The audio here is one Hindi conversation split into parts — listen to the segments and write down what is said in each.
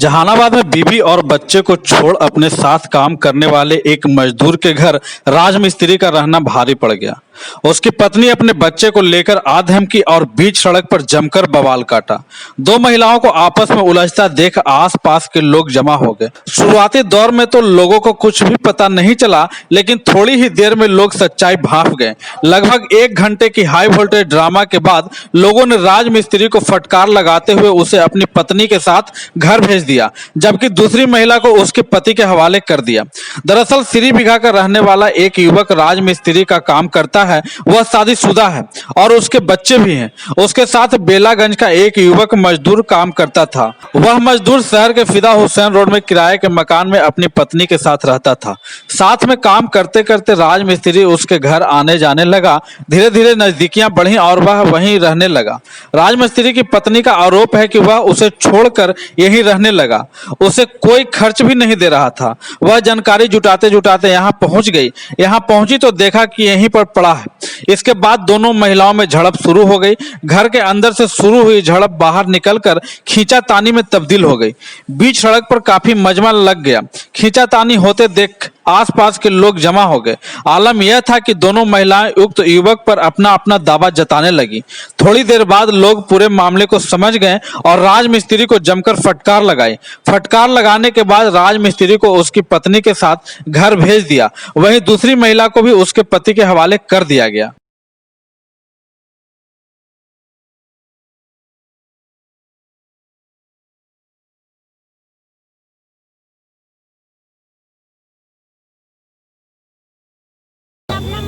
जहानाबाद में बीवी और बच्चे को छोड़ अपने साथ काम करने वाले एक मजदूर के घर राजमिस्त्री का रहना भारी पड़ गया। उसकी पत्नी अपने बच्चे को लेकर आधमकी और बीच सड़क पर जमकर बवाल काटा। दो महिलाओं को आपस में उलझता देख आसपास के लोग जमा हो गए। शुरुआती दौर में तो लोगों को कुछ भी पता नहीं चला, लेकिन थोड़ी ही देर में लोग सच्चाई भांप गए। लगभग 1 घंटे की हाई वोल्टेज ड्रामा के बाद लोगों ने राजमिस्त्री को फटकार लगाते हुए उसे अपनी पत्नी के साथ घर भेज दिया, जबकि दूसरी महिला को उसके पति के हवाले कर दिया। दरअसल सिरी बीघा का रहने वाला एक युवक राजमिस्त्री का काम करता है। वह शादीशुदा है और उसके बच्चे भी हैं। उसके साथ बेलागंज का एक युवक मजदूर काम करता था। वह मजदूर शहर के फिदा हुसैन रोड में किराए के मकान में अपनी पत्नी के साथ रहता था। साथ में काम करते करते राजमिस्त्री उसके घर आने जाने लगा। धीरे धीरे नजदीकियां बढ़ी और वह वहीं रहने लगा। राजमिस्त्री की पत्नी का आरोप है कि वह उसे छोड़कर यहीं रहने लगा। उसे कोई खर्च भी नहीं दे रहा था। वह जानकारी जुटाते जुटाते यहाँ पहुंच गई। यहाँ पहुंची तो देखा कि यहीं पर पड़ा है। इसके बाद दोनों महिलाओं में झड़प शुरू हो गई। घर के अंदर से शुरू हुई झड़प बाहर निकलकर खींचातानी में तब्दील हो गई। बीच सड़क पर काफी मजमा लग गया। खींचातानी होते देख आसपास के लोग जमा हो गए। आलम यह था कि दोनों महिलाएं उक्त युवक पर अपना अपना दावा जताने लगी। थोड़ी देर बाद लोग पूरे मामले को समझ गए और राजमिस्त्री को जमकर फटकार लगाई। फटकार लगाने के बाद राजमिस्त्री को उसकी पत्नी के साथ घर भेज दिया। वहीं दूसरी महिला को भी उसके पति के हवाले कर दिया गया।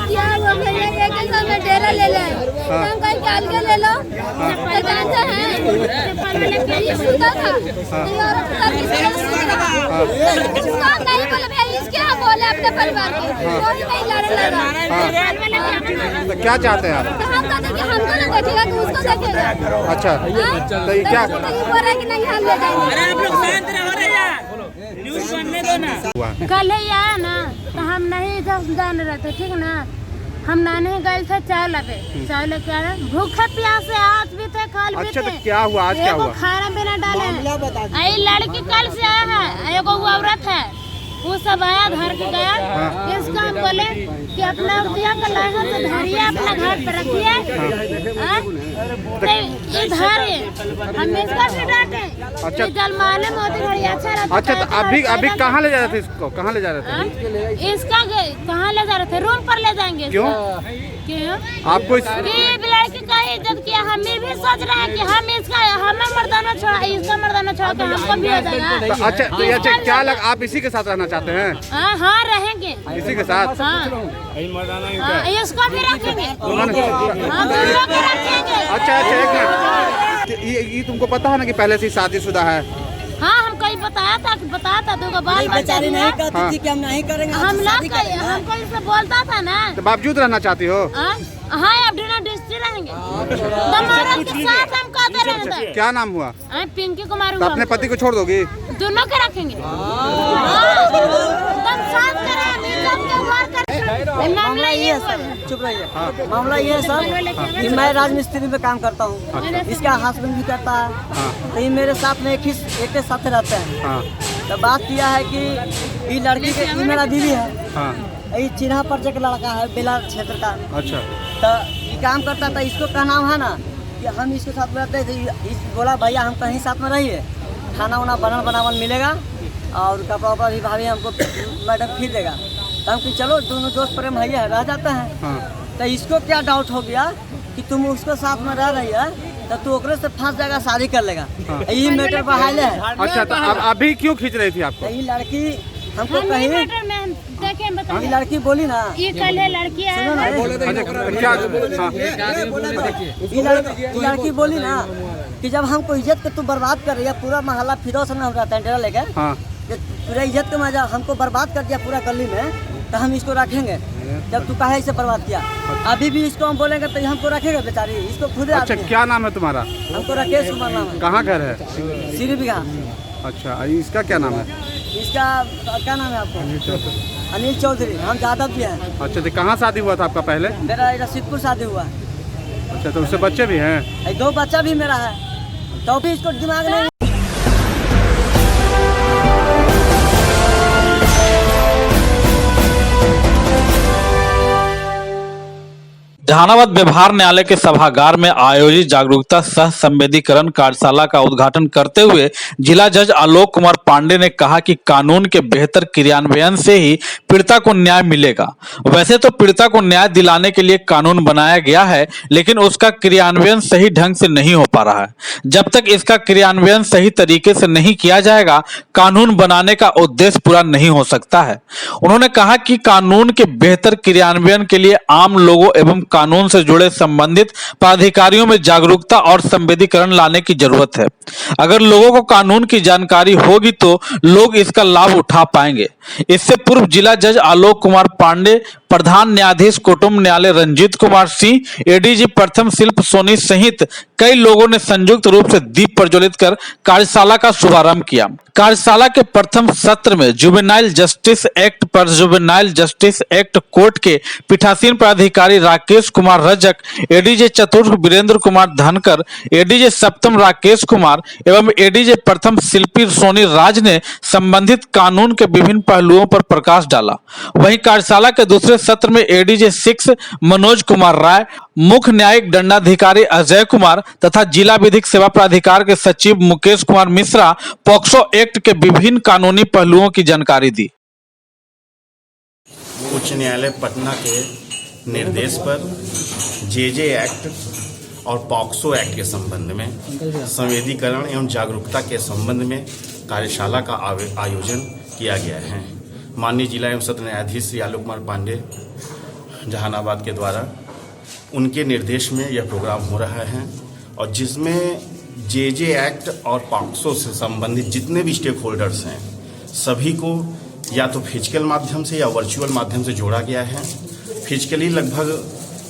क्या वो मेरे बेटे को मैं डेरा ले ले हम कहीं काल के ले लो तो जानते हैं ये सुता था ये औरत का किसी इसका नहीं बोले भाई इसके हम बोले अपने परिवार के कोई नहीं लड़ लगा। तो क्या चाहते हैं आप? तो हम कहते कि हमको ना देखेगा कि उसको देखेगा। अच्छा तो ये क्या तो ये बोल रहा है कि नहीं हम ले जाएंगे। अरे आप लोग शांत रहो रे यार, न्यूज़ बनने दो ना। कल ही आया ना तो हम नहीं जान रहे थे, ठीक ना। हम नानी गए थे चाय लगे, चाय लेके आए, भूखे प्यासे आज भी थे कल भी अच्छा थे। तो क्या हुआ आज? क्या हुआ? खाना पीना डाले। आई लड़की कल से आया है, एक औरत है, वो सब आया घर के गया। इसका हम बोले कि अपना दिया का लाया से धरिए अपना घर पर रखिए। इधर हम इसका भी डांटे। अच्छा जलमाने मोती घड़ी अच्छा रहता। अच्छा तो अभी कहाँ ले जा रहे थे इसको? कहाँ ले जा रहे थे? इसका कहाँ ले जा रहे थे? रूम पर ले जाएंगे। क्यों? क्यों? आपको लड़की का इज्जत किया। हम भी सोच रहे हैं कि हम इसका हमें मर्दाना छोड़ा, इसका मर्दाना छोड़ा तो हमको भी हो जाएगा। अच्छा तो अच्छा क्या लग आप इसी के साथ रहना चाहते हैं? हाँ रहेंगे इसी के साथ? हाँ इसको भी रखेंगे। हाँ दोनों को रखेंगे। अच्छा एक मिनट, ये तुमको पता है ना कि पहले से शादीशुदा है? हाँ हम कहीं बताया था तो बाल बच्चा नहीं हाँ। कि हम नहीं करेंगे। हम लोग हमको इससे बोलता था ना। तो बावजूद रहना चाहती हो? हाँ अब डिनर डिस्ट्री रहेंगे। दमारत के साथ हम कहते रहते थे। क्या नाम हुआ? पिंकी कुमारी। तो अपने पति को छोड़ दोगी? दोनों के रखेंगे। मामला ये है सर, चुप रहिए। मामला ये है सर कि मैं राजमिस्त्री में काम करता हूँ, इसका हस्बैंड भी करता है। तो ये मेरे साथ में एक के साथ रहते हैं। तो बात किया है कि ये लड़की के मेरा दीदी है। ये चिन्हा परिचय का लड़का है, बेला क्षेत्र का। अच्छा तो ये काम करता था। इसको क्या नाम है ना कि हम इसके साथ रहते थे। बोला भैया हम कहीं साथ में रहिए, खाना वाना बनावन मिलेगा और कपड़ा वपड़ा भी भाभी हमको मैडम खींच देगा। तो हम कि चलो दोनों दोस्त प्रेम भैया रह जाते हैं। तो इसको क्या डाउट हो गया कि तुम उसके साथ में रह रही है तो तू ओकरे से फंस जाएगा, शादी कर लेगा। यही मैटर बहाल है। अच्छा तो अब अभी क्यों खींच रही थी आपको? ये लड़की हमको कहीं ये लड़की बोली ना, ये कल है लड़की है। सुनो ना, ये लड़की बोली ना कि जब हमको इज्जत के तू बर्बाद कर रही है, पूरा मोहल्ला फिरोज में हम रहते हैं डेरा लेके, पूरा इज्जत का मजा हमको बर्बाद कर दिया पूरा गली में, तो हम इसको रखेंगे। जब तू कहे इसे बर्बाद किया, अभी भी इसको हम बोलेंगे तो हमको रखेगा बेचारी, इसको खुद। अच्छा क्या नाम है तुम्हारा? हमको राकेश कुमार नाम है। कहाँ घर है? सिरी बीघा। अच्छा इसका क्या नाम है? इसका क्या नाम है आपको? अनिल चौधरी। हम जादव भी हैं। अच्छा तो कहाँ शादी हुआ था आपका पहले? मेरा रशीदपुर शादी हुआ। अच्छा तो उससे बच्चे भी हैं? 2 बच्चा भी मेरा है, तो भी इसको दिमाग नहीं। जहानाबाद व्यवहार न्यायालय के सभागार में आयोजित जागरूकता सह संवेदीकरण कार्यशाला का उद्घाटन करते हुए जिला जज आलोक कुमार पांडे ने कहा कि कानून के बेहतर क्रियान्वयन से ही पीड़िता को न्याय मिलेगा। वैसे तो पीड़िता को न्याय दिलाने के लिए कानून बनाया गया है, लेकिन उसका क्रियान्वयन सही ढंग से नहीं हो पा रहा है। जब तक इसका क्रियान्वयन सही तरीके से नहीं किया जाएगा, कानून बनाने का उद्देश्य पूरा नहीं हो सकता है। उन्होंने कहा कि कानून के बेहतर क्रियान्वयन के लिए आम लोगों एवं कानून से जुड़े संबंधित पदाधिकारियों में जागरूकता और संवेदीकरण लाने की जरूरत है। अगर लोगों को कानून की जानकारी होगी तो लोग इसका लाभ उठा पाएंगे। इससे पूर्व जिला जज आलोक कुमार पांडे, प्रधान न्यायाधीश कुटुंब न्यायालय रंजीत कुमार सिंह, एडीजी प्रथम शिल्प सोनी सहित कई लोगों ने संयुक्त रूप से दीप प्रज्वलित कर कार्यशाला का शुभारंभ किया। कार्यशाला के प्रथम सत्र में जुवेनाइल जस्टिस एक्ट पर जुवेनाइल जस्टिस एक्ट कोर्ट के पीठासीन प्राधिकारी राकेश कुमार रजक, एडीजे चतुर्थ वीरेंद्र कुमार धनकर, एडीजे सप्तम राकेश कुमार एवं एडीजे प्रथम शिल्पी सोनी राज ने संबंधित कानून के विभिन्न पहलुओं पर प्रकाश डाला। वहीं कार्यशाला के दूसरे सत्र में एडीजे 6 मनोज कुमार राय, मुख्य न्यायिक दंडाधिकारी अजय कुमार तथा जिला विधिक सेवा प्राधिकार के सचिव मुकेश कुमार मिश्रा पॉक्सो एक्ट के विभिन्न कानूनी पहलुओं की जानकारी दी। उच्च न्यायालय पटना के निर्देश पर जेजे एक्ट और पॉक्सो एक्ट के संबंध में संवेदीकरण एवं जागरूकता के संबंध में कार्यशाला का आयोजन किया गया है। माननीय जिला एवं सत्र न्यायाधीश श्री आलोक कुमार पांडे जहानाबाद के द्वारा उनके निर्देश में यह प्रोग्राम हो रहा है और जिसमें जेजे एक्ट और पॉक्सो से संबंधित जितने भी स्टेक होल्डर्स हैं सभी को या तो फिजिकल माध्यम से या वर्चुअल माध्यम से जोड़ा गया है। फिजिकली लगभग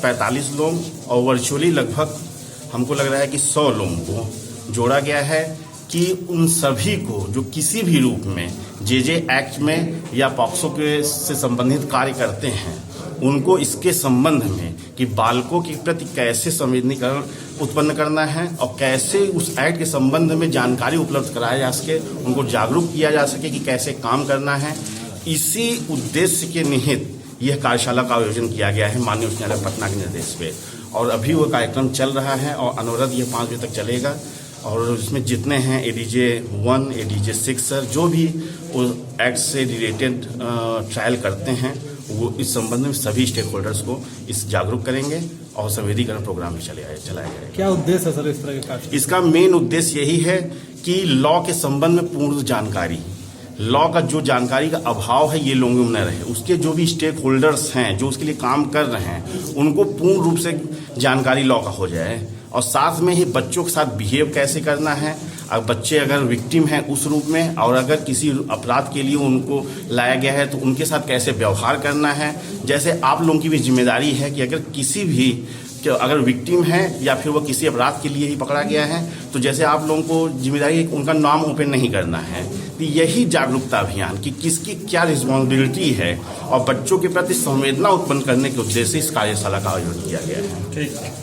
45 लोग और वर्चुअली लगभग हमको लग रहा है कि 100 लोगों को जोड़ा गया है कि उन सभी को जो किसी भी रूप में जेजे एक्ट में या पॉक्सो के से संबंधित कार्य करते हैं उनको इसके संबंध में कि बालकों के प्रति कैसे संवेदनीकरण उत्पन्न करना है और कैसे उस एक्ट के संबंध में जानकारी उपलब्ध कराया जा सके, उनको जागरूक किया जा सके कि कैसे काम करना है। इसी उद्देश्य के निहित यह कार्यशाला का आयोजन किया गया है माननीय उच्च न्यायालय पटना के निर्देश पे और अभी वो कार्यक्रम चल रहा है और अनवरत यह 5 बजे तक चलेगा और इसमें जितने हैं एडीजे 1, एडीजे 6 सर जो भी उस एक्ट से रिलेटेड ट्रायल करते हैं वो इस संबंध में सभी स्टेक होल्डर्स को इस जागरूक करेंगे और संवेदीकरण प्रोग्राम भी चलाया जाएगा। क्या उद्देश्य है सर इस तरह के कार्य? इसका मेन उद्देश्य यही है कि लॉ के संबंध में पूर्ण जानकारी, लॉ का जो जानकारी का अभाव है ये लोगों में न रहे, उसके जो भी स्टेक होल्डर्स हैं जो उसके लिए काम कर रहे हैं उनको पूर्ण रूप से जानकारी लॉ का हो जाए और साथ में ही बच्चों के साथ बिहेव कैसे करना है, बच्चे अगर विक्टिम हैं उस रूप में और अगर किसी अपराध के लिए उनको लाया गया है तो उनके साथ कैसे व्यवहार करना है। जैसे आप लोगों की भी जिम्मेदारी है कि अगर किसी भी अगर विक्टिम है या फिर वो किसी अपराध के लिए ही पकड़ा गया है तो जैसे आप लोगों को जिम्मेदारी है उनका नाम ओपन नहीं करना है। तो यही जागरूकता अभियान कि किसकी क्या रिस्पॉन्सिबिलिटी है और बच्चों के प्रति संवेदना उत्पन्न करने के उद्देश्य से इस कार्यशाला का आयोजन किया गया है। ठीक है।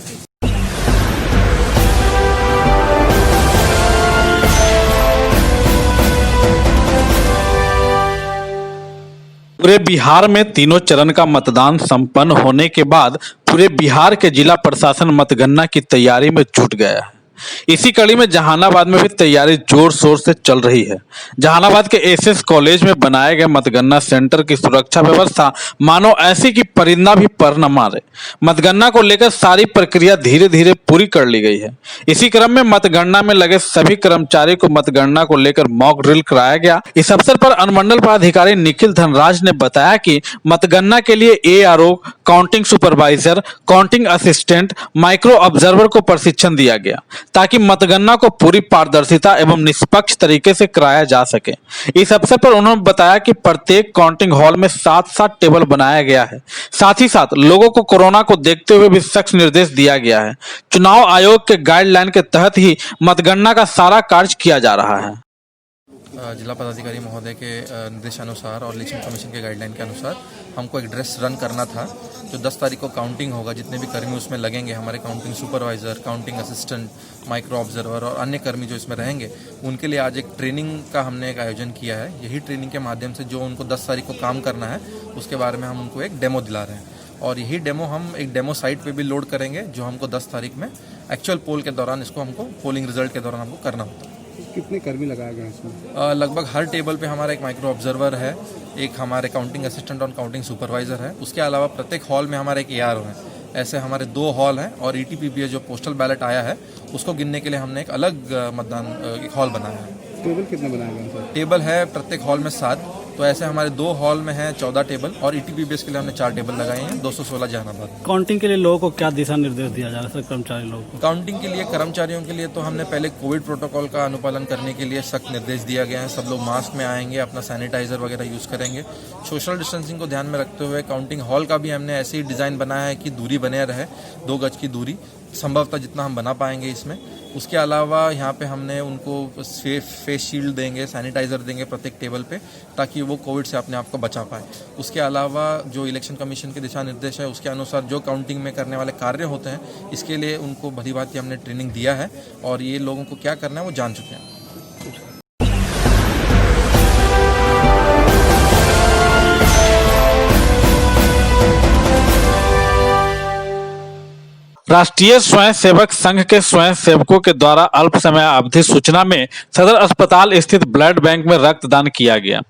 पूरे बिहार में तीनों चरण का मतदान संपन्न होने के बाद पूरे बिहार के जिला प्रशासन मतगणना की तैयारी में जुट गया है। इसी कड़ी में जहानाबाद में भी तैयारी जोर शोर से चल रही है। जहानाबाद के एसएस कॉलेज में बनाए गए मतगणना सेंटर की सुरक्षा व्यवस्था मानो ऐसी कि परिंदा भी पर न मारे। मतगणना को लेकर सारी प्रक्रिया धीरे धीरे पूरी कर ली गई है। इसी क्रम में मतगणना में लगे सभी कर्मचारी को मतगणना को लेकर मॉक ड्रिल कराया गया। इस अवसर पर अनुमंडल पदाधिकारी निखिल धनराज ने बताया कि मतगणना के लिए ARO, counting supervisor, counting assistant, micro observer को प्रशिक्षण दिया गया ताकि मतगणना को पूरी पारदर्शिता एवं निष्पक्ष तरीके से कराया जा सके। इस अवसर पर उन्होंने बताया कि प्रत्येक काउंटिंग हॉल में 7-7 टेबल बनाया गया है। साथ ही साथ लोगों को कोरोना को देखते हुए भी सख्त निर्देश दिया गया है। चुनाव आयोग के गाइडलाइन के तहत ही मतगणना का सारा कार्य किया जा रहा है। जिला पदाधिकारी महोदय के निर्देशानुसार और इलेक्शन कमीशन के गाइडलाइन के अनुसार हमको एक ड्रेस रन करना था। जो 10 तारीख को काउंटिंग होगा, जितने भी कर्मी उसमें लगेंगे, हमारे counting supervisor, counting assistant, micro observer और अन्य कर्मी जो इसमें रहेंगे, उनके लिए आज एक ट्रेनिंग का हमने एक आयोजन किया है। यही ट्रेनिंग के माध्यम से जो उनको 10 तारीख को काम करना है उसके बारे में हम उनको एक डेमो दिला रहे हैं। और यही डेमो हम एक डेमो साइट पे भी लोड करेंगे, जो हमको 10 तारीख में एक्चुअल पोल के दौरान इसको हमको पोलिंग रिजल्ट के दौरान हमको करना होता है। कितने कर्मी लगाए गए इसमें? लगभग हर टेबल पे हमारा एक माइक्रो ऑब्जर्वर है, एक हमारे काउंटिंग असिस्टेंट और काउंटिंग सुपरवाइजर है। उसके अलावा प्रत्येक हॉल में हमारे एक ARO है। ऐसे हमारे 2 हॉल हैं और ETPPS जो पोस्टल बैलेट आया है उसको गिनने के लिए हमने एक अलग मतदान एक हॉल बनाया है। टेबल कितने बनाए गए सर? टेबल है प्रत्येक हॉल में 7, तो ऐसे हमारे 2 हॉल में है 14 टेबल और ETPPS के लिए हमने 4 टेबल लगाए हैं 216 जहानाबाद। काउंटिंग के लिए लोगों को क्या दिशा निर्देश दिया जा रहा है सर, कर्मचारी लोगों को? काउंटिंग के लिए कर्मचारियों के लिए तो हमने पहले कोविड प्रोटोकॉल का अनुपालन करने के लिए सख्त निर्देश दिया गया है। सब लोग मास्क में आएंगे, अपना सैनिटाइजर वगैरह यूज़ करेंगे। सोशल डिस्टेंसिंग को ध्यान में रखते हुए काउंटिंग हॉल का भी हमने ऐसे ही डिज़ाइन बनाया है कि दूरी बने रहे, 2 गज की दूरी संभवतः जितना हम बना पाएंगे इसमें। उसके अलावा यहाँ पे हमने उनको फेस शील्ड देंगे, सैनिटाइजर देंगे प्रत्येक टेबल पे, ताकि वो कोविड से अपने आप को बचा पाए। उसके अलावा जो इलेक्शन कमीशन के दिशा निर्देश है उसके अनुसार जो काउंटिंग में करने वाले कार्य होते हैं इसके लिए उनको भली भांति हमने ट्रेनिंग दिया है और ये लोगों को क्या करना है वो जान चुके हैं। राष्ट्रीय स्वयंसेवक संघ के स्वयंसेवकों के द्वारा अल्प समय अवधि सूचना में सदर अस्पताल स्थित ब्लड बैंक में रक्तदान किया गया।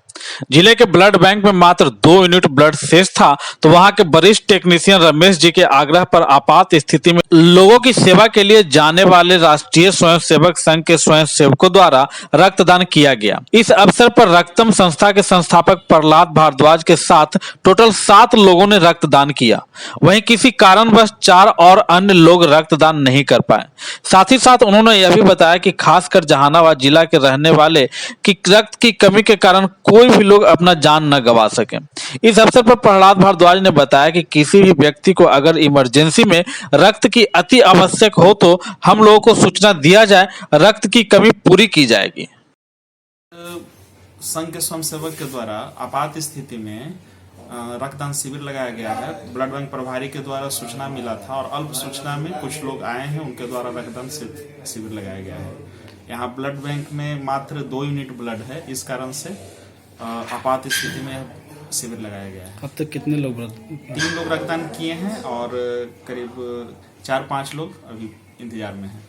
जिले के ब्लड बैंक में मात्र 2 यूनिट ब्लड शेष था, तो वहां के वरिष्ठ टेक्नीशियन रमेश जी के आग्रह पर आपात स्थिति में लोगों की सेवा के लिए जाने वाले राष्ट्रीय स्वयंसेवक संघ के स्वयंसेवकों द्वारा रक्तदान किया गया। इस अवसर पर रक्तम संस्था के संस्थापक प्रहलाद भारद्वाज के साथ टोटल 7 लोगों ने रक्तदान किया। वहीं किसी कारणवश 4 और अन्य लोग रक्तदान नहीं कर पाए। साथ ही साथ उन्होंने यह भी बताया कि खासकर जहानाबाद जिला के रहने वाले की रक्त की कमी के कारण कोई भी लोग अपना जान न गंवा सके। इस अवसर पर प्रहलाद भारद्वाज ने बताया कि किसी भी व्यक्ति को अगर इमरजेंसी में रक्त की अति आवश्यक हो तो हम लोगों को सूचना दिया जाए, रक्त की कमी पूरी की जाएगी। संघ के स्वयंसेवक के द्वारा आपात स्थिति में रक्तदान शिविर लगाया गया है। ब्लड बैंक प्रभारी के द्वारा सूचना मिला था और अल्प सूचना में कुछ लोग आए हैं, उनके द्वारा रक्तदान शिविर लगाया गया है। यहाँ ब्लड बैंक में मात्र 2 यूनिट ब्लड है, इस कारण से आपात स्थिति में शिविर लगाया गया है। अब तक कितने लोग 3 लोग रक्तदान किए हैं और करीब 4-5 लोग अभी इंतजार में हैं।